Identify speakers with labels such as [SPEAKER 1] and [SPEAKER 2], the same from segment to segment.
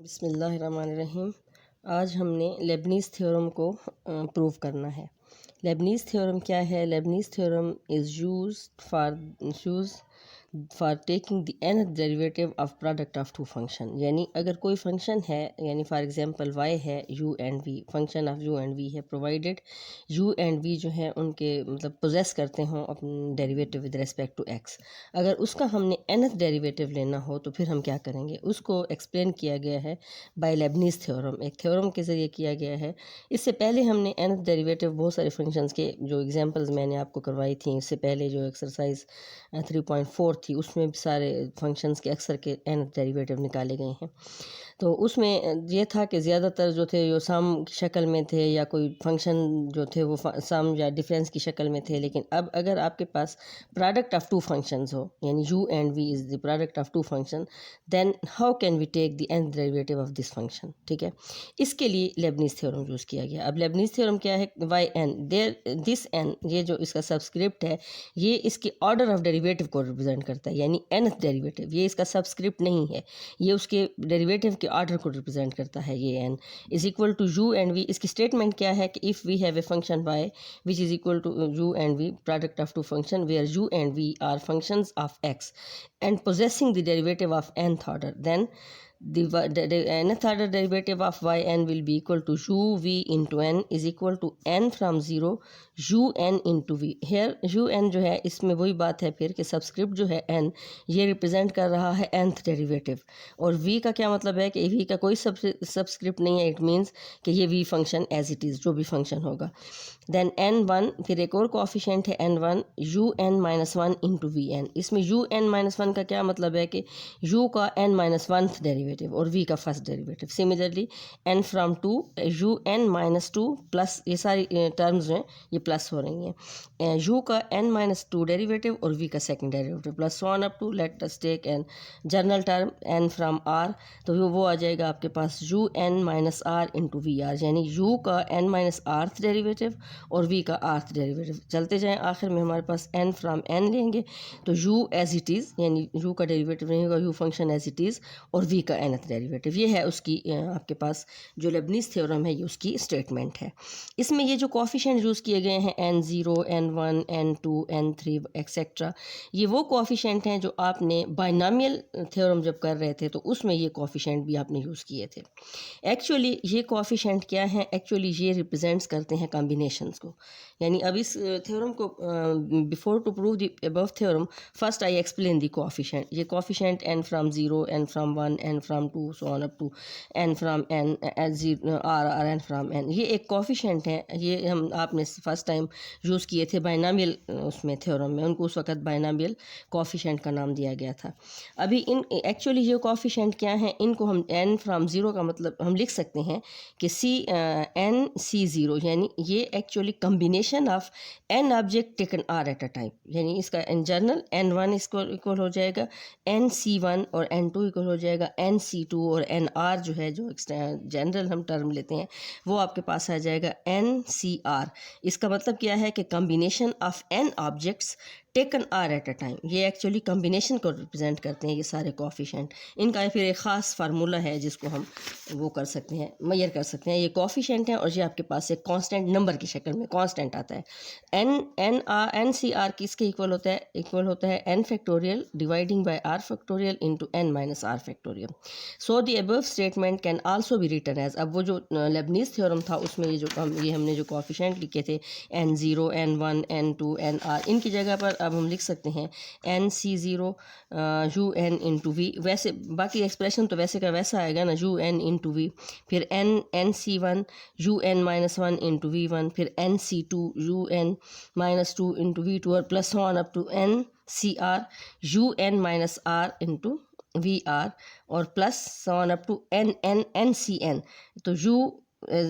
[SPEAKER 1] बिस्मिल्लाहिर्रहमानिर्रहीम। आज हमने लेबनीज़ थ्योरम को प्रूव करना है। लेबनीज़ थ्योरम क्या है? Leibniz theorem is use for taking the nth derivative of product of two function. यानी अगर कोई फंक्शन है, यानी फॉर एग्जांपल y है, u and v, function of u and v है, प्रोवाइडेड u एंड v जो है उनके मतलब पोजेस करते हों अपने derivative with respect to x। अगर उसका हमने nth डेरिवेटिव लेना हो तो फिर हम क्या करेंगे? उसको एक्सप्लेन किया गया है बाय लेबनीज़ थ्योरम, एक थ्योरम के ज़रिए किया गया है। इससे पहले हमने nth डेरिवेटिव बहुत सारे फंक्शंस के जो एग्जांपल्स मैंने आपको करवाई थी, इससे पहले जो एक्सरसाइज 3.4 थी उसमें भी सारे फंक्शंस के अक्सर के nth डेरिवेटिव निकाले गए हैं। तो उसमें ये था कि ज़्यादातर जो थे वो सम की शक्ल में थे या कोई फंक्शन जो थे वो सम या डिफरेंस की शक्ल में थे। लेकिन अब अगर आपके पास प्रोडक्ट ऑफ टू फंक्शंस हो, यानी u and v is the product of two function, then how can we take the nth derivative of this function? ठीक है, इसके लिए लेबनीज़ थ्योरम यूज़ किया गया। अब लेबनीज़ थ्योरम क्या है? Y n there this n, ये जो इसका सबस्क्रिप्ट है, ये इसके ऑर्डर ऑफ डेरिवेटिव को रिप्रेजेंट करता है, यानी nth डेरिवेटिव। ये इसका सबस्क्रिप्ट नहीं है, ये उसके डेरिवेटिव के ऑर्डर को रिप्रेजेंट करता है। ये n is equal to u and v। इसकी स्टेटमेंट क्या है कि if we have a function y which is equal to u and v, product of two function where u and v are functions of x and possessing the derivative of nth order, then the nth order derivative of yn will be equal to u v into n is equal to n from 0 u n into v। here u n जो है इसमें वही बात है फिर कि subscript जो है n ये रिप्रेजेंट कर रहा है nth डेरिवेटिव, और v का क्या मतलब है कि v का कोई सबस्क्रिप्ट नहीं है। इट मीन्स कि ये v function as it is जो भी फंक्शन होगा। देन n1, फिर एक और कोफिशेंट है n1 u n minus one into v n. इसमें u n माइनस वन का क्या मतलब है कि u का n माइनस वन डेरिवेटिव और v का first derivative. Similarly n from two u n minus two plus, ये सारी टर्म्स जो हैं ये प्लस हो रही हैं। u का n माइनस टू डेरिवेटिव और v का second derivative plus one up to let us take an general term n from r, तो वो आ जाएगा आपके पास u n minus r into we r, यानी u का n माइनस आर्थ डेरिवेटिव और v का आर्थ डेरिवेटिव। चलते जाएं, आखिर में हमारे पास n फ्राम n लेंगे तो u एज इट इज़, यानी u का डेरिवेटिव नहीं होगा, u function as it is, और v का nth डेरिवेटिव। ये है उसकी आपके पास जो लेबनीज़ थ्योरम है, ये उसकी स्टेटमेंट है। इसमें ये जो कोफिशिएंट यूज़ किए गए हैं n0 n1 n2 n3 etcetera, ये वो कोफिशिएंट हैं जो आपने बाइनॉमियल थ्योरम जब कर रहे थे तो उसमें ये कोफिशिएंट भी आपने यूज़ किए थे। एक्चुअली ये कोफिशिएंट क्या है? एक्चुअली ये रिप्रेजेंट्स करते हैं कॉम्बिनेशंस को। यानी अब इस थ्योरम को before to prove the above theorem first I explain the coefficient. ये coefficient n from 0, n from 1, n from 2 so on up to n from n r n from n, ये एक coefficient है। ये हम आपने first time use किए थे binomial उसमें थ्योरम में, उनको उस वक्त बाइनॉमियल कोफिशिएंट का नाम दिया गया था। अभी इन एक्चुअली ये कोफिशिएंट क्या हैं? इनको हम n फ्राम 0 का मतलब हम लिख सकते हैं कि n c0, यानी ये actually combination of n object taken r eight a time. यानी इसका इन जनरल n1 इसको इक्वल हो जाएगा nc1 और n2 इक्वल हो जाएगा nc2, और nr जो है जो जनरल हम टर्म लेते हैं वो आपके पास आ जाएगा ncr। इसका मतलब क्या है कि combination of n objects taken r at a time. ये एक्चुअली कम्बिनेशन को रिप्रेजेंट करते हैं ये सारे कोफिशिएंट। इनका फिर एक ख़ास फार्मूला है जिसको हम वो कर सकते हैं, मेजर कर सकते हैं। ये कोफिशिएंट हैं और ये आपके पास एक कांस्टेंट नंबर की शक्ल में कांस्टेंट आता है। एन सी आर किसके इक्वल होता है? इक्वल होता है n factorial dividing by r factorial into n minus r factorial. So the above statement can also be written as, अब वो जो लेबनीज़ थ्योरम था उसमें ये जो हमने जो कोफिशिएंट लिखे थे n0 n1 n2 nr, इनकी जगह पर अब हम लिख सकते हैं nc0 u n into we. वैसे बाकी एक्सप्रेशन तो वैसे का वैसा आएगा ना, u n इंटू वी, फिर nc1 u n minus one into we one, फिर nc2 u n minus two into we two, और plus one up to ncr u n minus r into we R, और plus one up to n C N. तो u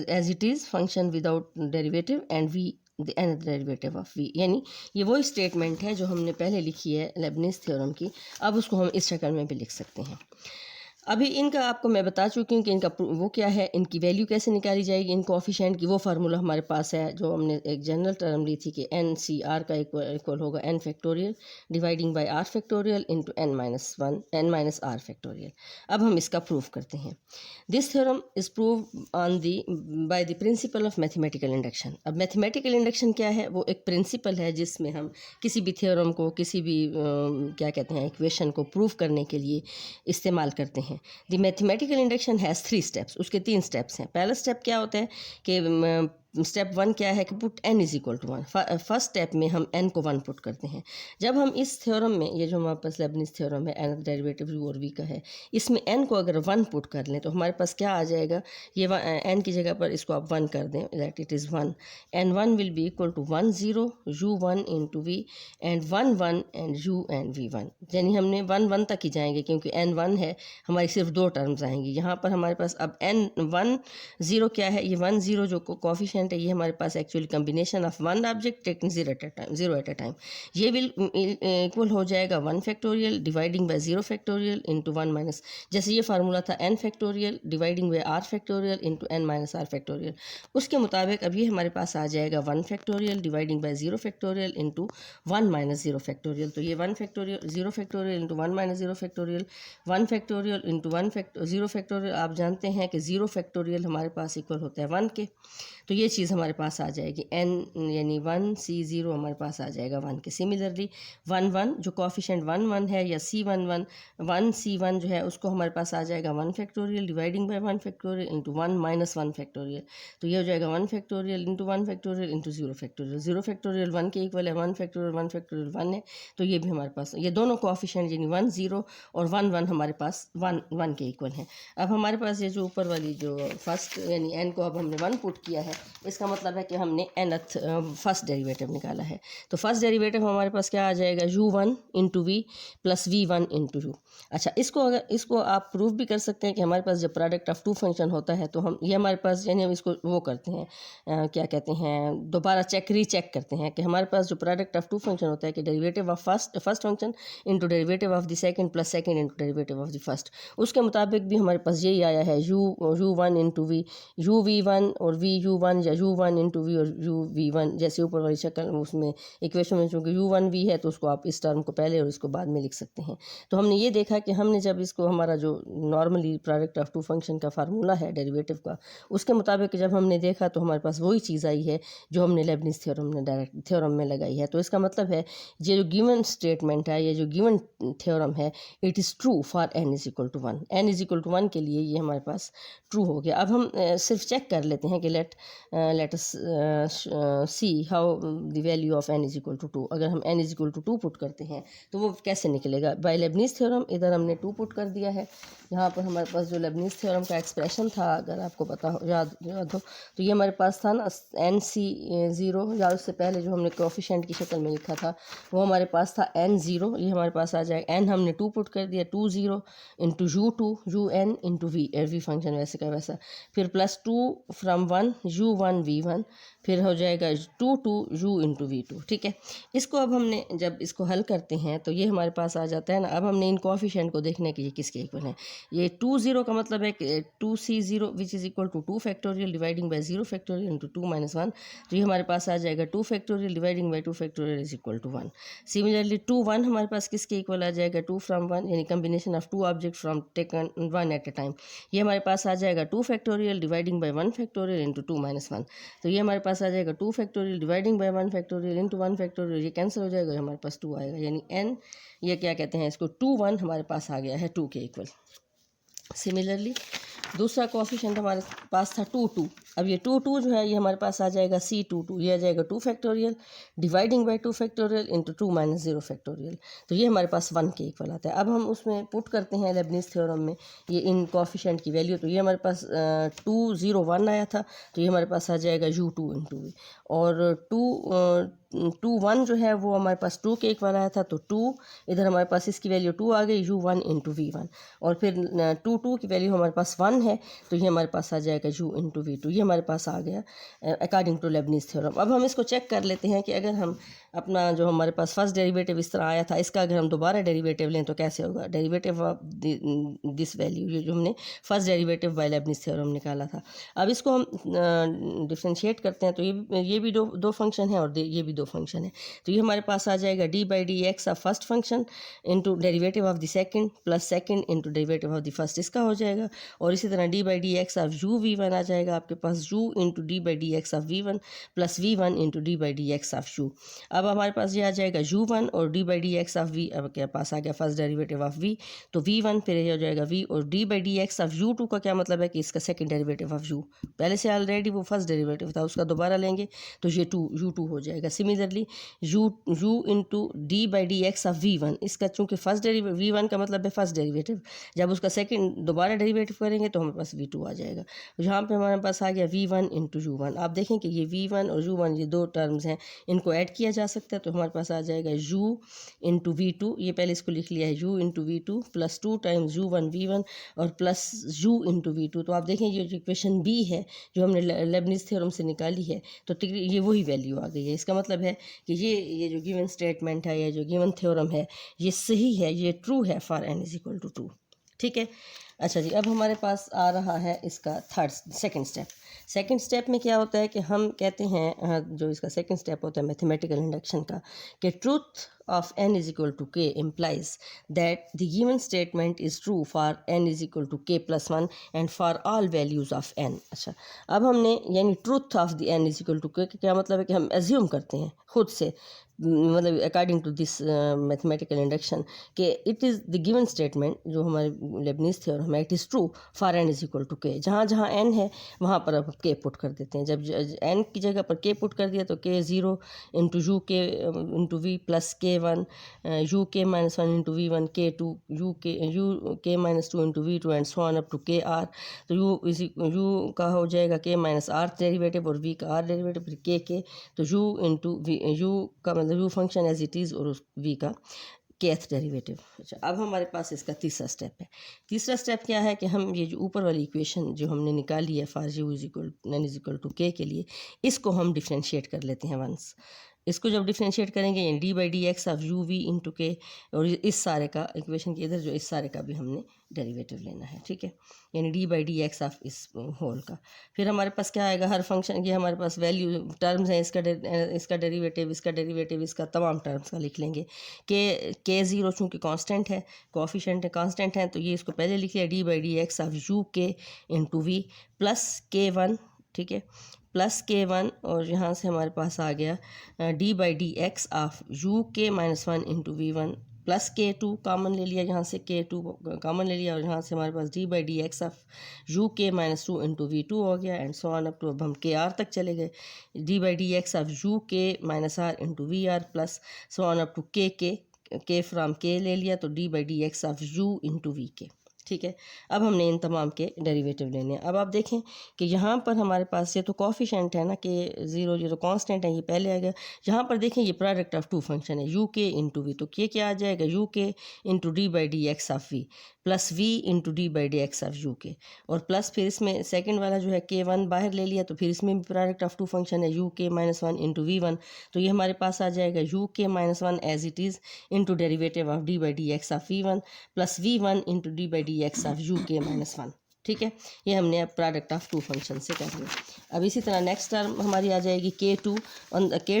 [SPEAKER 1] as it is function without derivative and v the nth derivative of v। यानी ये वही statement है जो हमने पहले लिखी है लेबनीज़ थ्योरम की, अब उसको हम इस शक्ल में भी लिख सकते हैं। अभी इनका आपको मैं बता चुकी हूँ कि इनका वो क्या है, इनकी वैल्यू कैसे निकाली जाएगी, इन कोफिशिएंट की वो फार्मूला हमारे पास है जो हमने एक जनरल टर्म ली थी कि एन सी आर का इक्वल होगा n factorial dividing by r factorial into n minus one n minus r factorial. अब हम इसका प्रूफ करते हैं। This theorem is prove on the by the principle of mathematical induction. अब mathematical induction क्या है, वो एक प्रिंसिपल है जिसमें हम किसी भी थ्योरम को, किसी भी क्या कहते हैं, इक्वेशन को प्रूव करने के लिए इस्तेमाल करते हैं। The mathematical induction has 3 steps, उसके 3 स्टेप्स हैं। पहला स्टेप क्या होता है कि स्टेप 1 क्या है कि put n is equal to 1। First step में हम n को 1 पुट करते हैं। जब हम इस थ्योरम में, ये जो हमारे पास लेबनिज़ थ्योरम है n डेरिवेटिव u और v का है, इसमें n को अगर 1 पुट कर लें तो हमारे पास क्या आ जाएगा, ये n की जगह पर इसको आप 1 कर दें, that it is 1 and 1 will be equal to 1 0 u1 into v and 1 1 and u and v1। यानी हमने 1 1 तक ही जाएंगे क्योंकि n 1 है, हमारी सिर्फ 2 टर्म्स आएंगी। यहाँ पर हमारे पास अब n 1 0 क्या है, ये 1 0 जो कोफिशिएंट है, ये हमारे पास actually combination of one object taking zero at a time. ये विल इक्वल हो जाएगा 1 factorial dividing by 0 factorial into 1 minus, जैसे ये फार्मूला था n factorial dividing by r factorial into n minus r factorial, उसके मुताबिक अब ये हमारे पास आ जाएगा 1 factorial dividing by 0 factorial into 1 minus 0 factorial. तो ये 1 factorial 0 factorial into 1 minus 0 factorial, 1 factorial into 0 factorial. आप जानते हैं कि 0 फैक्टोरियल हमारे पास इक्वल होता है 1 के, तो ये चीज़ हमारे पास आ जाएगी n यानी 1 c0 हमारे पास आ जाएगा 1 के। सिमिलरली 1 1 जो कोफिशिएंट 1 1 है या c1 1 c1 जो है उसको हमारे पास आ जाएगा 1 factorial dividing bye 1 factorial into 1 minus 1 factorial. तो ये हो जाएगा 1 factorial into 1 factorial into 0 factorial. 0 factorial 1 के इक्वल है, 1 फैक्टोरियल 1 है, तो ये भी हमारे पास ये दोनों कोफिशिएंट यानी 1 0 और 1 1 हमारे पास 1 1 के इक्वल हैं। अब हमारे पास ये जो ऊपर वाली जो फर्स्ट यानी n को अब हमने 1 पुट किया है, इसका मतलब है कि हमने nth फर्स्ट डेरिवेटिव निकाला है। तो फर्स्ट डेरिवेटिव हमारे पास क्या आ जाएगा, u1 into we plus v1 into u. अच्छा, इसको आप प्रूव भी कर सकते हैं कि हमारे पास जब प्रोडक्ट ऑफ टू फंक्शन होता है तो हम ये हमारे पास यानी हम इसको वो करते हैं क्या कहते हैं, दोबारा रीचेक करते हैं कि हमारे पास जो प्रोडक्ट ऑफ टू फंक्शन होता है कि derivative of first function into derivative of the second plus second into derivative of the first, उसके मुताबिक भी हमारे पास यही आया है u1 into we u v1 और v u1 या u1 इंटू वी और u v1, जैसे ऊपर वाली शक्ल उसमें इक्वेशन में चूँकि u1 v है तो उसको आप इस टर्म को पहले और इसको बाद में लिख सकते हैं। तो हमने ये देखा कि हमने जब इसको हमारा जो normally product of two function का फार्मूला है डेरिवेटिव का, उसके मुताबिक जब हमने देखा तो हमारे पास वही चीज़ आई है जो हमने लेबनिज़ थ्योरम में लगाई है। तो इसका मतलब है ये जो गिवन स्टेटमेंट है, ये जो गिवन थ्योरम है, it is true for n is equal to 1। n is equal to 1 के लिए ये हमारे पास ट्रू हो गया। अब हम सिर्फ चेक कर लेते हैं कि let us see how the value of n is equal to 2। अगर हम n is equal to 2 put करते हैं तो वो कैसे निकलेगा। बाय लेबनिज़ थ्योरम इधर हमने 2 पुट कर दिया है, यहाँ पर हमारे पास जो लेबनिज़ थ्योरम का एक्सप्रेशन था, अगर आपको पता हो याद हो तो ये हमारे पास था ना n(c)0 या उससे पहले जो हमने कोफिशिएंट की शक्ल में लिखा था वो हमारे पास था n0। ये हमारे पास आ जाएगा n हमने 2 पुट कर दिया 2 0 into u2 un into v function वैसे का वैसा, फिर प्लस 2 फ्रॉम 1 u1 v1, फिर हो जाएगा 2 2 u इंटू v2। ठीक है, इसको अब हमने जब इसको हल करते हैं तो ये हमारे पास आ जाता है ना। अब हमने इन कोफिशिएंट को देखने के ये किसके इक्वल है। ये 2 0 का मतलब है कि 2c0 which is equal to 2 factorial dividing by 0 factorial into 2 minus 1। तो ये हमारे पास आ जाएगा 2 factorial dividing by 2 factorial is equal to 1। Similarly 2 1 हमारे पास किसके इक्वल आ जाएगा, 2 फ्रॉम 1 यानी combination of 2 object from taken 1 eight a time. ये हमारे पास आ जाएगा 2 factorial dividing bye 1 factorial into 2 minus 1। तो ये हमारे पास आ जाएगा 2 factorial dividing bye 1 factorial into 1 factorial, ये कैंसिल हो जाएगा, हमारे पास 2 आएगा यानी n ये क्या कहते हैं इसको 2 1 हमारे पास आ गया है 2 के इक्वल। सिमिलरली दूसरा कोफिशिएंट हमारे पास था 2 2। अब ये 2 2 जो है ये हमारे पास आ जाएगा c2 2, ये आ जाएगा 2 factorial dividing by 2 factorial into 2 minus 0 factorial. तो ये हमारे पास 1 के इक्वल आता है। अब हम उसमें पुट करते हैं लेबनिज़ थ्योरम में ये इन कोफिशिएंट की वैल्यू, तो ये हमारे पास 2 0 1 आया था, तो ये हमारे पास आ जाएगा u2 इंटू वी और 2 1 जो है वो हमारे पास 2 के इक्वल आया था, तो 2 इधर हमारे पास इसकी वैल्यू 2 आ गई, u1 इंटू v1, और फिर 2 की वैल्यू हमारे पास 1 है, तो ये हमारे पास आ जाएगा u इंटू v2, ये हमारे पास आ गया अकॉर्डिंग टू लेबनीज़ थ्योरम। अब हम इसको चेक कर लेते हैं कि अगर हम अपना जो हमारे पास फर्स्ट डेरिवेटिव इस तरह आया था, इसका अगर हम दोबारा डेरिवेटिव लें तो कैसे होगा, डेरिवेटिव ऑफ दिस वैल्यू, ये जो हमने first derivative by Leibniz theorem निकाला था। अब इसको हम डिफ्रेंशिएट करते हैं, तो ये भी दो फंक्शन है और ये भी दो फंक्शन है, तो ये हमारे पास आ जाएगा D by D x of first function into derivative of the second plus second into derivative of the first, इसका हो जाएगा। और इसी तरह D by D x of you V one आ जाएगा आपके पास, U into D by D x of we one plus we one into D by D x of U. अब हमारे पास ये आ जाएगा यू वन और d by D x of v, अब क्या पास आ गया फर्स्ट डेरिवेटिव ऑफ वी, तो वी वन फिर ये हो जाएगा वी, और d by D x of u two का क्या मतलब है कि इसका सेकंड डेरिवेटिव ऑफ यू, पहले से ऑलरेडी वो फर्स्ट डेरिवेटिव था, उसका दोबारा लेंगे तो ये यू टू हो जाएगा। Similarly u into D by D x of we one, इसका चूँकि फर्स्ट डेरिवेटिव वी वन का मतलब है फर्स्ट डेरिवेटिव, जब उसका सेकंड दोबारा डेरिवेटिव करेंगे तो हमारे पास वी टू आ जाएगा। यहाँ पे हमारे पास आ गया v one into u one. आप देखें कि ये वी वन और यू वन ये दो टर्म्स हैं, इनको ऐड किया जा सकता है, तो हमारे पास आ जाएगा यू इंटू वी टू, ये पहले इसको लिख लिया है U into we two plus 2 times U one we one और plus U into we two. तो आप देखें ये जो इक्वेशन बी है जो हमने लेबनीज़ थ्योरम से निकाली है, तो ये वही वैल्यू आ गई है। इसका मतलब है कि ये जो गिवन स्टेटमेंट है या जो गिवन थ्योरम है ये सही है, ये ट्रू है for n is equal to 2। ठीक है, अच्छा जी, अब हमारे पास आ रहा है इसका सेकंड स्टेप। सेकंड स्टेप में क्या होता है कि हम कहते हैं, जो इसका सेकंड स्टेप होता है मैथमेटिकल इंडक्शन का, कि truth of n is equal to k implies that the given statement is true for n is equal to k plus 1 and for all values of n। अच्छा, अब हमने यानी truth of the n is equal to k, क्या मतलब है कि हम assume करते हैं खुद से, मतलब according to this mathematical induction कि it is the given statement जो हमारे लेबनीज़ थ्योरम है, it is true for n is equal to k। जहाँ जहाँ n है वहाँ पर अब k पुट कर देते हैं। जब n की जगह पर k पुट कर दिया तो k 0 इंटू यू के into we plus k 1 U के minus 1 into we one k 2 U के minus 2 into we two and so on up to k r। तो यू का हो जाएगा k माइनस r डेरिवेटिव और v का r डेरिवेटिव फिर k तो यू इंटू यू का मतलब U function as it is और v का kth डेरिवेटिव। अच्छा, अब हमारे पास इसका तीसरा स्टेप है। तीसरा स्टेप क्या है कि हम ये जो ऊपर वाली इक्वेशन जो हमने निकाली है for u is equal n is equal to k के लिए, इसको हम डिफ्रेंशिएट कर लेते हैं वंस। इसको जब डिफ्रेंशिएट करेंगे यानी d by D x of you v into k, और इस सारे का इक्वेशन के इधर जो इस सारे का भी हमने डेरिवेटिव लेना है। ठीक है, यानी d by D x of इस होल का। फिर हमारे पास क्या आएगा, हर फंक्शन की हमारे पास वैल्यू टर्म्स हैं, इसका डेरिवेटिव इसका तमाम टर्म्स का लिख लेंगे। के ज़ीरो चूँकि कांस्टेंट है, कोफिशिएंट है, कांस्टेंट है, तो ये इसको पहले लिख लिया D by D x of you के इंटू वी प्लस के वन। ठीक है, प्लस के वन, और यहाँ से हमारे पास आ गया D by D x of you के minus 1 into we one plus K two common ले लिया, यहाँ से के टू कॉमन ले लिया, और यहाँ से हमारे पास D by D x of you के माइनस 2 इंटू वी टू हो गया and so on up to, अब हम के आर तक चले गए, D by D x of you के minus are into we are plus so on up to K from K ले लिया, तो D by D x of U into we K. ठीक है, अब हमने इन तमाम के डेरिवेटिव लेने हैं। अब आप देखें कि यहाँ पर हमारे पास ये तो कोफिशिएंट है ना, कि ज़ीरो ये तो कांस्टेंट है, ये पहले आ गया। यहाँ पर देखें ये प्रोडक्ट ऑफ टू फंक्शन है, यू के इंटू वी, तो ये क्या आ जाएगा, यू के into D by D x of v plus v into D by D x of you k, और प्लस फिर इसमें सेकंड वाला जो है के वन बाहर ले लिया, तो फिर इसमें भी प्रोडक्ट ऑफ टू फंक्शन है, यू के माइनस 1 इंटू वी वन, तो ये हमारे पास आ जाएगा यू के minus 1 as it is into derivative of d by D x of we one plus we one into D by D x of you के माइनस 1। ठीक है, ये हमने अब प्रोडक्ट ऑफ टू फंक्शन से कर लिया। अब इसी तरह नेक्स्ट टर्म हमारी आ जाएगी के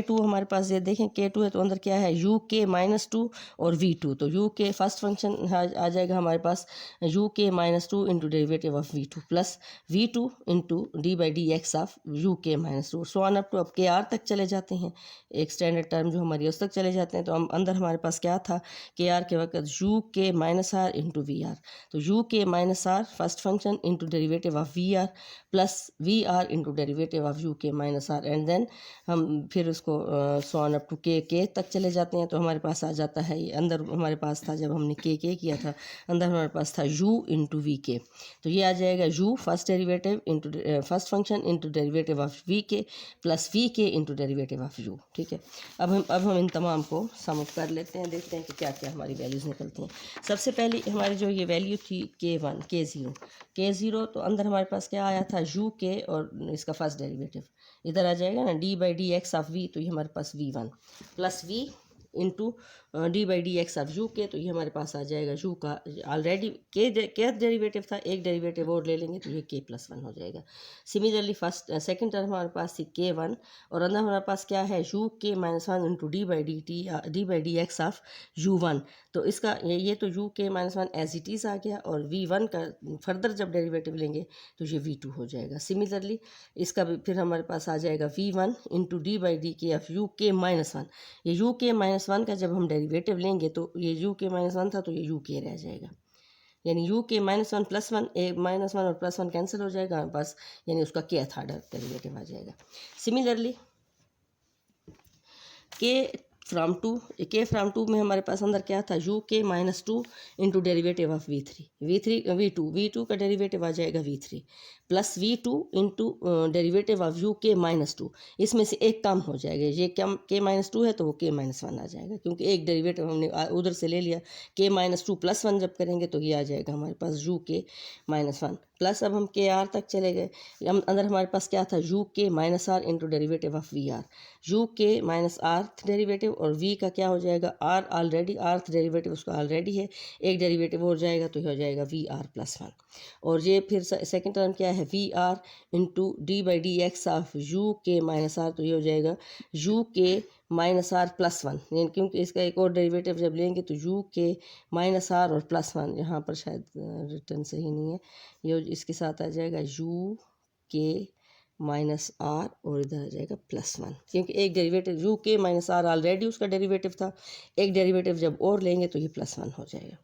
[SPEAKER 1] टू हमारे पास ये देखें के टू है, तो अंदर क्या है यू के माइनस 2 और वी टू, तो यू के फर्स्ट फंक्शन आ जाएगा हमारे पास यू के minus 2 into derivative of we two plus V two into D by D x of you के minus 2 so on up to, अब के आर तक चले जाते हैं, एक स्टैंडर्ड टर्म जो हमारी उस तक चले जाते हैं। तो हम अंदर हमारे पास क्या था, के आर के वक्त यू के minus are into we r, तो यू के minus r first function one into derivative of v are plus v r into derivative of you के माइनस आर, एंड देन हम फिर उसको सो ऑन अप टू के तक चले जाते हैं। तो हमारे पास आ जाता है, ये अंदर हमारे पास था जब हमने के किया था, अंदर हमारे पास था u इंटू वी के। तो ये आ जाएगा u first derivative into first function into derivative of v k plus v k into derivative of u। ठीक है, अब हम इन तमाम को सम अप कर लेते हैं, देखते हैं कि क्या क्या हमारी वैल्यूज़ निकलती हैं। सबसे पहली हमारी जो ये वैल्यू थी k1 k0, तो अंदर हमारे पास क्या आया था u के और इसका फर्स्ट डेरिवेटिव इधर आ जाएगा ना, d by D x of v, तो ये हमारे पास v1 plus v into D by D x of you k, तो ये हमारे पास आ जाएगा यू का ऑलरेडी के डेरिवेटिव था, एक डेरिवेटिव और ले लेंगे तो ये के प्लस वन हो जाएगा। सिमिलरली सेकंड टर्म हमारे पास थी k1 और अंदर हमारे पास क्या है यू के minus one into D by D x of u1, तो इसका ये तो यू के minus one as it is आ गया और v1 का फर्दर जब डेरिवेटिव लेंगे तो ये v2 हो जाएगा। सिमिलरली इसका भी फिर हमारे पास आ जाएगा v1 into D by D के ऑफ यू के माइनस वन, ये यू के माइनस वन का जब हम डेरिवेटिव लेंगे तो ये यू के माइनस वन था तो ये यू के रह जाएगा, यानी यू के minus one plus one, minus one और प्लस वन कैंसिल हो जाएगा हमारे पास, यानी उसका के थर्ड डेरिवेटिव आ जाएगा। सिमिलरली के फ्राम टू में हमारे पास अंदर क्या था यू के minus two into derivative of we two का डेरिवेटिव आ जाएगा v3 plus v2 into derivative of you के माइनस टू, इसमें से एक कम हो जाएगा, ये के माइनस टू है तो वो के माइनस वन आ जाएगा, क्योंकि एक डेरिवेटिव हमने उधर से ले लिया। के माइनस टू प्लस वन जब करेंगे तो ये आ जाएगा हमारे पास यू के माइनस वन प्लस, अब हम के आर तक चले गए, अंदर हमारे पास क्या था यू के minus are into derivative of v r, u के माइनस आर्थ डेरीवेटिव और वी का क्या हो जाएगा आर, ऑलरेडी आर्थ डेरिवेटिव उसका ऑलरेडी है, एक डेरिवेटिव हो जाएगा तो ये हो जाएगा वी आर प्लस वन, और ये फिर सेकंड टर्म क्या है v r into D by D x of you के माइनस आर, तो ये हो जाएगा यू के माइनस आर प्लस वन, क्योंकि इसका एक और डेरिवेटिव जब लेंगे तो यू के माइनस आर और प्लस वन, यहाँ पर शायद रिटर्न सही नहीं है, ये इसके साथ आ जाएगा यू के माइनस आर और इधर आ जाएगा प्लस वन, क्योंकि एक डेरिवेटिव यू के माइनस आर ऑलरेडी उसका डेरिवेटिव था, एक डेरिवेटिव जब और लेंगे तो ये प्लस वन हो जाएगा।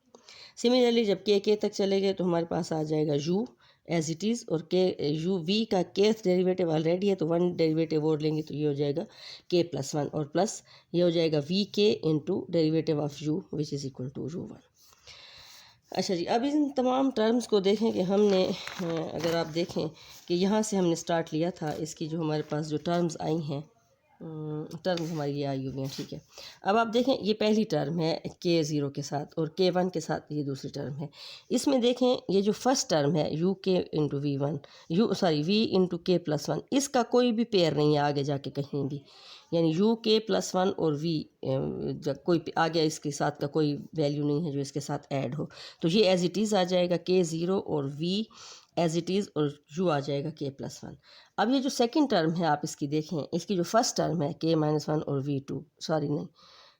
[SPEAKER 1] सिमिलरली जब के तक चले गए तो हमारे पास आ जाएगा यू एज इट इज़ और के यू वी का केथ डेरिवेटिव ऑलरेडी है तो वन डेरिवेटिव और लेंगे तो ये हो जाएगा के प्लस वन और प्लस ये हो जाएगा v k into derivative of u which is equal to u one. अच्छा जी, अब इन तमाम टर्म्स को देखें कि हमने अगर आप देखें कि यहाँ से हमने स्टार्ट लिया था, इसकी जो हमारे पास जो टर्म्स आई हैं टर्म्स हमारी ये आई हुई हैं। ठीक है, अब आप देखें ये पहली टर्म है k0 के साथ और k1 के साथ ये दूसरी टर्म है। इसमें देखें ये जो फर्स्ट टर्म है यू के इंटू वी इंटू के प्लस वन, इसका कोई भी पेयर नहीं है आगे जाके कहीं भी, यानी यू के प्लस वन और वी कोई आगे इसके साथ का कोई वैल्यू नहीं है जो इसके साथ ऐड हो, तो ये एज इट इज़ आ जाएगा k0 और वी एज इट इज़ और यू आ जाएगा के प्लस वन। अब ये जो सेकंड टर्म है आप इसकी देखें, इसकी जो फर्स्ट टर्म है के माइनस वन और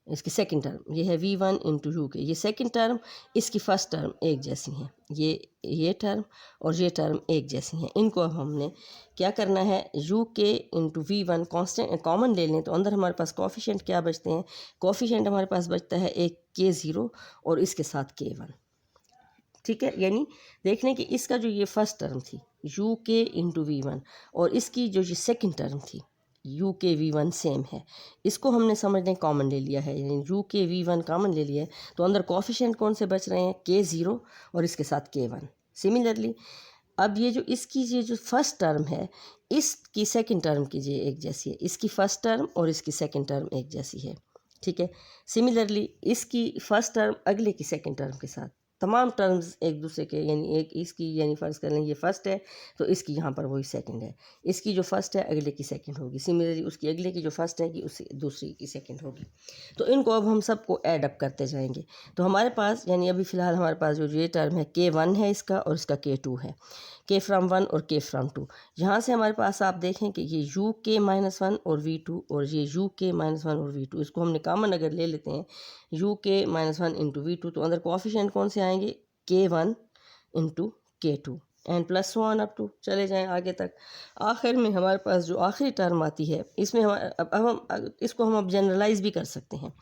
[SPEAKER 1] इसकी सेकंड टर्म ये है v1 इंटू यू के, ये सेकंड टर्म इसकी फर्स्ट टर्म एक जैसी हैं, ये टर्म और ये टर्म एक जैसी हैं। इनको हमने क्या करना है यू के इंटू वी1 कॉन्स्टेंट कॉमन ले लें तो अंदर हमारे पास कोफिशिएंट क्या बचते हैं, कोफिशिएंट हमारे पास बचता है एक k0 और इसके साथ k1। ठीक है, यानी देखने कि इसका जो ये फर्स्ट टर्म थी यू के इंटू वी1 और इसकी जो ये सेकंड टर्म थी यू के वी1 सेम है, इसको हमने समझने कॉमन ले लिया है, यानी यू के वी1 कॉमन ले लिया है तो अंदर कोफिशिएंट कौन से बच रहे हैं k0 और इसके साथ k1। सिमिलरली अब ये जो फर्स्ट टर्म है इसकी सेकंड टर्म कीजिए एक जैसी है, इसकी फर्स्ट टर्म और इसकी सेकंड टर्म एक जैसी है। ठीक है, सिमिलरली इसकी फर्स्ट टर्म अगले की सेकंड टर्म के साथ, तमाम टर्म्स एक दूसरे के, यानी एक इसकी यानी फ़र्ज़ कर लें ये फर्स्ट है तो इसकी यहाँ पर वही सेकंड है, इसकी जो फर्स्ट है अगले की सेकंड होगी, सिमिलरली उसकी अगले की जो फर्स्ट है कि उसकी दूसरी की सेकंड होगी। तो इनको अब हम सबको ऐड अप करते जाएंगे तो हमारे पास यानी अभी फ़िलहाल हमारे पास जो ये टर्म है k1 है इसका और इसका k2 है, k फ्राम वन और k फ्राम टू। यहाँ से हमारे पास आप देखें कि ये यू के माइनस वन और v2 और ये यू के माइनस वन और v2, इसको हमने कॉमन अगर ले लेते हैं यू के माइनस वन इंटू वी2 तो अंदर कोफिशिएंट कौन से आएंगे k1 into k2 and plus so on up to, चले जाएं आगे तक। आखिर में हमारे पास जो आखिरी टर्म आती है, इसमें अब हम इसको हम अब जनरलाइज भी कर सकते हैं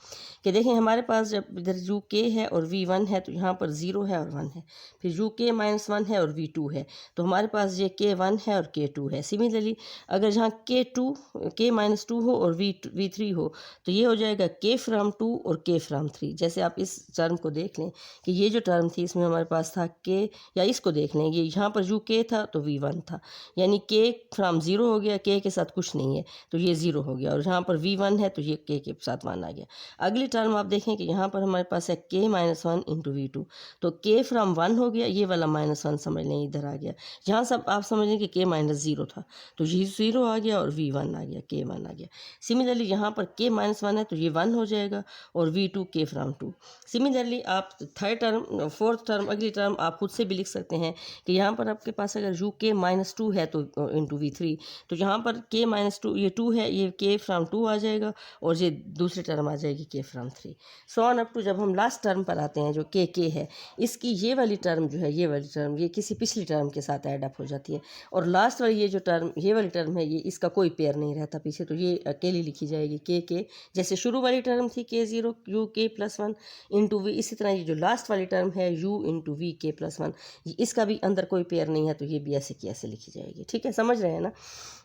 [SPEAKER 1] कि देखें हमारे पास जब इधर यू के है और वी वन है तो यहाँ पर ज़ीरो है और वन है, फिर यू के माइनस वन है और वी टू है, तो हमारे पास ये के वन है और के टू है। सिमिलरली अगर जहाँ के माइनस टू हो और वी थ्री हो तो ये हो जाएगा के फ्राम टू और के फ्राम थ्री। जैसे आप इस टर्म को देख लें कि ये जो टर्म थी इसमें हमारे पास था के, या इसको देख लें ये यहाँ पर यू के था तो वी वन था, यानी के फ्राम ज़ीरो हो गया, के साथ कुछ नहीं है तो ये ज़ीरो हो गया, और जहाँ पर वी वन है तो ये के साथ वन आ गया। अगली टर्म आप देखें कि यहाँ पर हमारे पास है k minus one into we two, तो के फ्राम वन हो गया, ये वाला माइनस वन समझ लें इधर आ गया। यहाँ सब आप समझ लें कि के माइनस ज़ीरो था तो ये ज़ीरो आ गया और वी वन आ गया, के वन आ गया। सिमिलरली यहाँ पर के माइनस वन है तो ये वन हो जाएगा और V to K from two. Similarly आप थर्ड टर्म फोर्थ टर्म अगली टर्म आप खुद से भी लिख सकते हैं कि यहाँ पर आपके पास अगर यू के माइनस टू है तो इंटू वी थ्री, तो यहाँ पर के माइनस टू, ये टू है, ये के फ्राम टू आ जाएगा और ये दूसरी टर्म आ जाएगी k from three. So on up to जब हम लास्ट टर्म पर आते हैं जो के है, इसकी ये वाली टर्म जो है, ये वाली टर्म ये किसी पिछली टर्म के साथ ऐड अप हो जाती है, और लास्ट वाली ये जो टर्म, ये वाली टर्म है, ये इसका कोई पेयर नहीं रहता पीछे, तो ये अकेली लिखी जाएगी के जैसे शुरू वाली टर्म थी के ज़ीरो यू के प्लस वन इंटू वी, इसी तरह ये जो लास्ट वाली टर्म है U into we k plus one, इसका भी अंदर कोई पेयर नहीं है तो ये भी ऐसे की ऐसे लिखी जाएगी। ठीक है, समझ रहे हैं ना।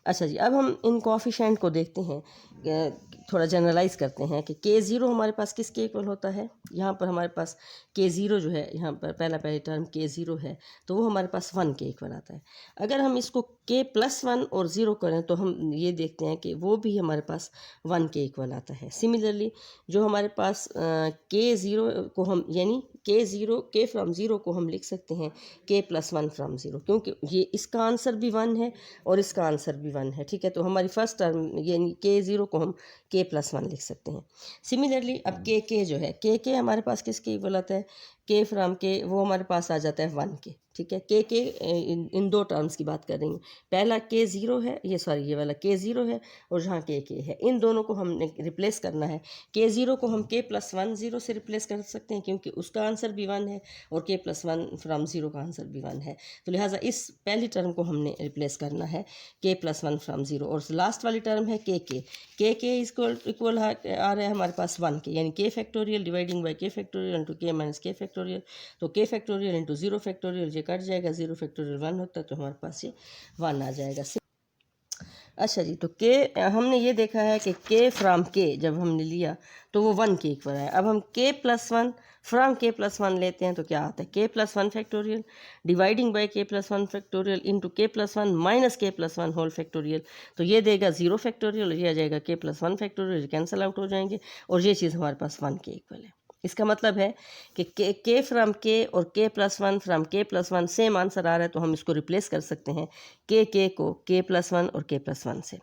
[SPEAKER 1] अच्छा जी, अब हम इन कोएफिशिएंट को देखते हैं, थोड़ा जनरलाइज करते हैं कि के ज़ीरो हमारे पास किसके इक्वल होता है। यहाँ पर हमारे पास के ज़ीरो जो है, यहाँ पर पहली टर्म के ज़ीरो है तो वो हमारे पास वन के इक्वल आता है। अगर हम इसको के प्लस वन और ज़ीरो करें तो हम ये देखते हैं कि वो भी हमारे पास वन के इक्वल आता है। सिमिलरली जो हमारे पास के ज़ीरो को हम, यानी के फ्राम ज़ीरो को हम लिख सकते हैं k plus one from zero, क्योंकि ये इसका आंसर भी वन है और इसका आंसर भी वन है। ठीक है, तो हमारी फर्स्ट टर्म यानी के ज़ीरो को हम के प्लस वन लिख सकते हैं। सिमिलरली अब के जो है, के हमारे पास किसके इक्वल आता है, के फ्राम के, वो हमारे पास आ जाता है वन के। ठीक है, के इन दो टर्म्स की बात कर रही हूँ। पहला के ज़ीरो है, ये वाला के ज़ीरो है, और जहाँ के है, इन दोनों को हमने रिप्लेस करना है। के ज़ीरो को हम के प्लस वन ज़ीरो से रिप्लेस कर सकते हैं क्योंकि उसका आंसर भी वन है और के प्लस वन फ्राम ज़ीरो का आंसर भी वन है, तो लिहाजा इस पहली टर्म को हमने रिप्लेस करना है k plus one from zero. और लास्ट वाली टर्म है के इक्वल आ रहा है हमारे पास वन के, यानी के फैक्टोरियल डिवाइडिंग बाई के फैक्टोरियल इंटू के माइनस के फैक्टोरियल, तो के फैक्टोरियल इंटू ज़ीरो फैक्टोरियल ये कट जाएगा, ज़ीरो फैक्टोरियल वन होता है तो हमारे पास ये वन आ जाएगा। अच्छा जी, तो के हमने ये देखा है कि के फ्राम के जब हमने लिया तो वो वन के इक्वल है। अब हम के प्लस वन फ्राम के प्लस वन लेते हैं तो क्या आता है, k plus one factorial dividing by K plus one factorial into के प्लस वन माइनस के प्लस वन होल फैक्टोरियल, तो ये देगा ज़ीरो फैक्टोरियल, ये आ जाएगा के plus one factorial, cancel out हो जाएंगे और ये चीज़ हमारे पास वन के इक्वल है। इसका मतलब है कि के फ्राम के और के प्लस वन फ्राम के प्लस वन सेम आंसर आ रहा है, तो हम इसको रिप्लेस कर सकते हैं के को के प्लस वन और के प्लस वन से।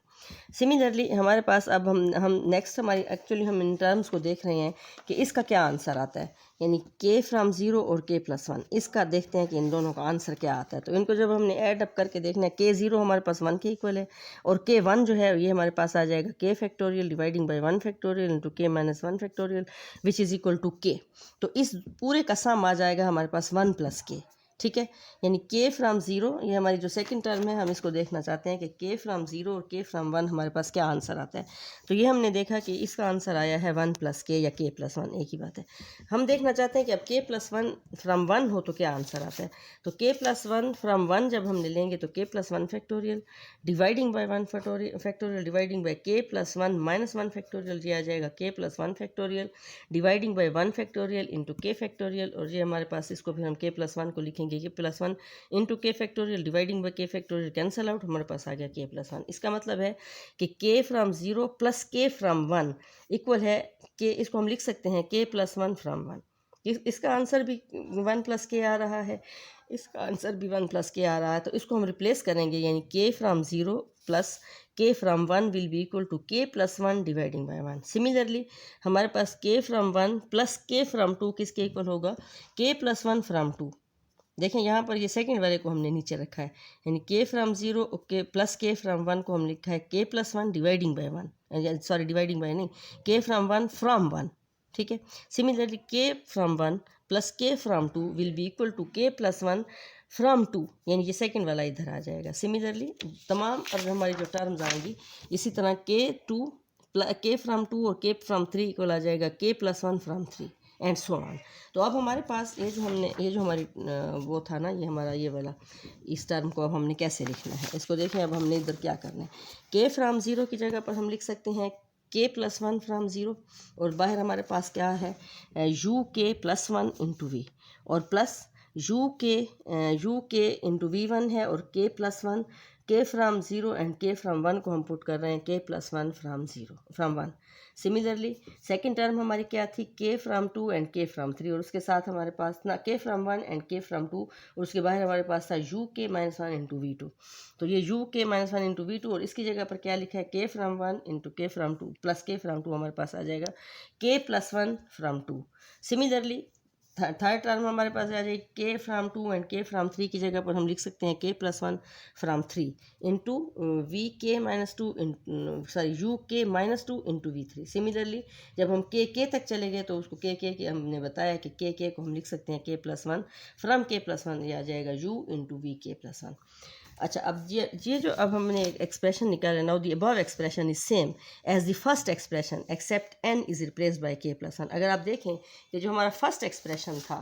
[SPEAKER 1] सिमिलरली हमारे पास अब हम नेक्स्ट हमारी एक्चुअली हम इन टर्म्स को देख रहे हैं कि इसका क्या आंसर आता है, यानी के फ्राम ज़ीरो और के प्लस वन, इसका देखते हैं कि इन दोनों का आंसर क्या आता है। तो इनको जब हमने ऐड अप करके देखना है, के ज़ीरो हमारे पास वन के इक्वल है और के वन जो है ये हमारे पास आ जाएगा K factorial dividing by one factorial into K minus one factorial which is equal to K, तो इस पूरे का सम आ जाएगा हमारे पास वन प्लस के। ठीक है, यानी के फ्राम ज़ीरो, ये हमारी जो सेकंड टर्म है, हम इसको देखना चाहते हैं कि के फ्राम ज़ीरो और के फ्राम वन हमारे पास क्या आंसर आता है। तो ये हमने देखा कि इसका आंसर आया है वन प्लस के या के प्लस वन, एक ही बात है। हम देखना चाहते हैं कि अब के प्लस वन फ्राम वन हो तो क्या आंसर आता है। तो K plus one from one जब हमने लेंगे तो K plus one factorial dividing by one factorial dividing by K plus one minus one factorial, ये आ जाएगा के plus one factorial dividing by one factorial into K factorial, और ये हमारे पास इसको फिर हम के प्लस वन को लिखेंगे के plus one into K factorial dividing by के फैक्टोरियल, कैंसल आउट, हमारे पास आ गया के प्लस वन। इसका मतलब है कि के फ्राम ज़ीरो प्लस के फ्राम वन इक्वल है के, इसको हम लिख सकते हैं k plus one from one. इसका आंसर भी वन प्लस के आ रहा है, इसका आंसर भी वन प्लस के आ रहा है, तो इसको हम रिप्लेस करेंगे, यानी के फ्राम ज़ीरो प्लस के from one will be equal to के plus one dividing by one. Similarly हमारे पास के फ्राम वन प्लस के फ्राम टू किसके इक्वल होगा, K plus one from to. देखें यहाँ पर ये सेकंड वाले को हमने नीचे रखा है, यानी के फ्राम ज़ीरो के प्लस के फ्राम वन को हम लिखा है k plus one dividing by one, sorry dividing by नहीं, के फ्राम वन। ठीक है, similarly k from one plus के from two will be equal to के प्लस वन फ्रॉम टू, यानी ये सेकंड वाला इधर आ जाएगा। सिमिलरली तमाम और हमारी जो टर्म्स आएंगी इसी तरह के फ्रॉम टू और के फ्रॉम थ्री इक्वल आ जाएगा के plus one from three and so on. तो अब हमारे पास ये जो हमारी वो था ना, ये हमारा ये वाला, इस टर्म को अब हमने कैसे लिखना है इसको देखें। अब हमने इधर क्या करना है, के फ्राम ज़ीरो की जगह पर हम लिख सकते हैं k plus one from zero, और बाहर हमारे पास क्या है यू के प्लस वन इंटू वी, और प्लस यू के इंटू वी वन है, और के प्लस वन के from zero and k from one को हम पुट कर रहे हैं k plus one from zero from one. Similarly second term हमारी क्या थी, के from two and k from three, और उसके साथ हमारे पास ना के from one and k from two, और उसके बाहर हमारे पास था यू के minus one into we two. तो ये यू के minus one into we two, और इसकी जगह पर क्या लिखा है k from one into k from two plus के फ्राम टू, हमारे पास आ जाएगा के plus one from two. Similarly third term हमारे पास आ जाएगी k from two and k from three की जगह पर हम लिख सकते हैं k plus one from three into we के माइनस टू यू के minus two into we three. Similarly जब हम के तक चले गए तो उसको के हमने बताया कि के को हम लिख सकते हैं k plus one from k plus one, ये आ जाएगा u into we k plus one. अच्छा, अब ये जो अब हमने एक्सप्रेशन निकाला, now the above expression is same as the first expression except n is replaced by k plus one. अगर आप देखें कि जो हमारा फर्स्ट एक्सप्रेशन था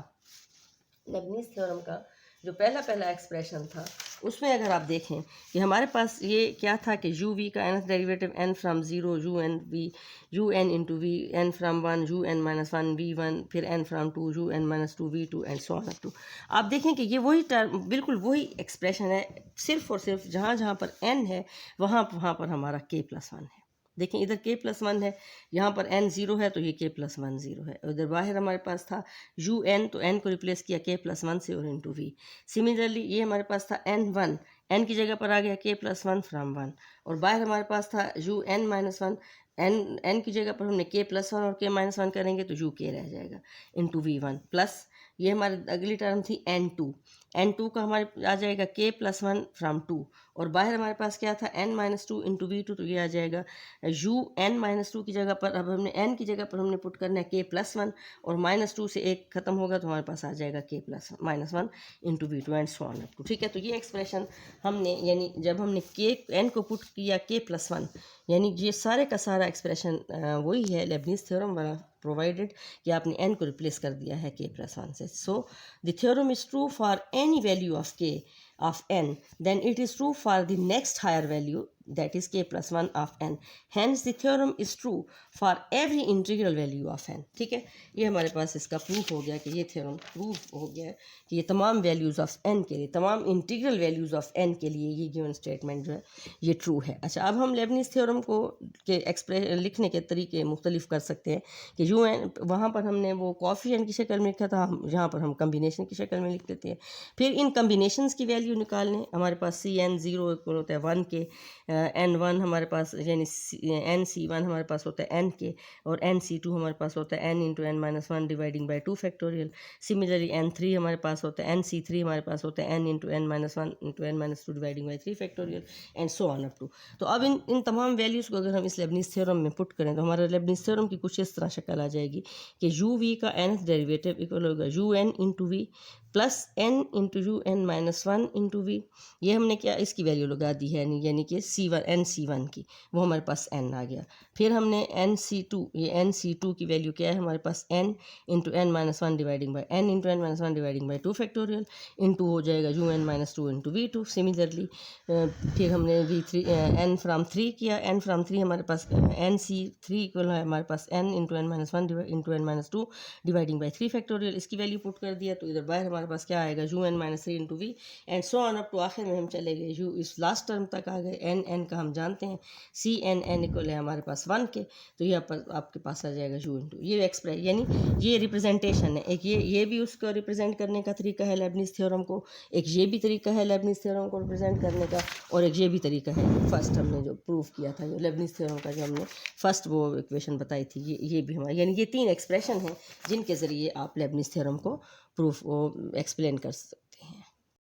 [SPEAKER 1] लेबनीज़ थ्योरम का, जो पहला एक्सप्रेशन था, उसमें अगर आप देखें कि हमारे पास ये क्या था कि यू वी का nth derivative n from zero u n into v n from one u n minus one we one, फिर n from two u n minus two v two and so on up to. आप देखें कि ये वही term, बिल्कुल वही expression है, सिर्फ और सिर्फ जहाँ पर n है वहाँ पर हमारा k प्लस वन है। देखें इधर k प्लस वन है, यहाँ पर n ज़ीरो है तो ये k प्लस वन ज़ीरो है। उधर बाहर हमारे पास था यू एन, तो n को रिप्लेस किया k प्लस वन से और इंटू वी। सिमिलरली ये हमारे पास था n वन, n की जगह पर आ गया k plus one from one, और बाहर हमारे पास था u n minus one, n की जगह पर हमने k प्लस वन और k माइनस वन करेंगे तो यू के रह जाएगा इंटू वी वन, प्लस ये हमारी अगली टर्म थी n टू का हमारे आ जाएगा k plus one from two, और बाहर हमारे पास क्या था n minus two into we two, तो ये आ जाएगा यू एन माइनस टू की जगह पर अब हमने n की जगह पर हमने पुट करना है k प्लस वन, और माइनस टू से एक खत्म होगा तो हमारे पास आ जाएगा k plus minus one into we two and so on up to. ठीक है, तो ये एक्सप्रेशन हमने, यानी जब हमने k n को पुट किया k प्लस वन, यानी ये सारे का सारा एक्सप्रेशन वही है लेबनीज़ थ्योरम वाला, प्रोवाइडेड कि आपने n को रिप्लेस कर दिया है k प्लस वन से। So the theorem is true for any value of k of n, then it is true for the next higher value, that is k plus 1 of n. Hence the theorem is true for every integral value of n. ठीक है, ये हमारे पास इसका proof हो गया कि ये theorem proof हो गया कि ये तमाम वैल्यूज़ ऑफ n के लिए, तमाम इंटीग्रल वैल्यूज़ ऑफ n के लिए ये गिवन स्टेटमेंट जो है ये ट्रू है। अच्छा, अब हम लेबनीज़ थ्योरम को के लिखने के तरीके मुख्तलिफ कर सकते हैं कि यू एन, वहाँ पर हमने वो कोएफ़िशिएंट की शक्ल में लिखा था, यहाँ पर हम कम्बिनेशन की शक्ल में लिख देते हैं। फिर इन कम्बिनेशंस की वैल्यू निकालने, हमारे पास सी एन ज़ीरो इक्वल होता है वन के, एन वन हमारे पास यानी एन सी वन हमारे पास होता है एन के, और एन सी टू हमारे पास होता है n into n minus one dividing by two factorial. Similarly n three हमारे पास होता है एन सी थ्री हमारे पास होता है n into n minus one into n minus two dividing by three factorial and so on up to. तो अब इन तमाम वैल्यूज़ को अगर हम इस लेबनीज़ थ्योरम में पुट करें तो हमारा लेबनीज़ थ्योरम की कुछ इस तरह शक्ल आ जाएगी कि यू वी का nth डेरिवेटिव इक्वल होगा u n into we plus n into u n minus one into v. ये हमने क्या इसकी वैल्यू लगा दी है, यानी कि n c1 की, वो हमारे पास n आ गया। फिर हमने nc2, ये nc2 की वैल्यू क्या है हमारे पास n into n minus one dividing by n into n minus one dividing by two factorial into हो जाएगा u n minus two into we two. Similarly फिर हमने v3 n फ्राम थ्री किया, n फ्राम थ्री हमारे पास nc3 equal है हमारे पास n into n minus one into n minus two dividing by three factorial, इसकी वैल्यू पुट कर दिया तो इधर बाहर हमारे पास क्या आएगा u n minus three into v and so on up to. आखिर में हम चले गए यू इस लास्ट टर्म तक आ गए, एन का हम जानते हैं सी एन इक्वल है हमारे पास वन के, तो ये आपके पास आ जाएगा यू इंटू, ये एक्सप्रेस यानी ये रिप्रेजेंटेशन है। एक ये भी उसको रिप्रेजेंट करने का तरीका है लेबनीज़ थ्योरम को, एक ये भी तरीका है लेबनीज़ थ्योरम को रिप्रेजेंट करने का, और एक ये भी तरीका है फर्स्ट हमने जो प्रूफ किया था, जो लेबनीज़ थ्योरम का जो हमने फर्स्ट वो इक्वेशन बताई थी, ये भी हमारा, यानी ये तीन एक्सप्रेशन हैं जिनके ज़रिए आप लेबनीज़ थ्योरम को प्रूफ वो एक्सप्लेन कर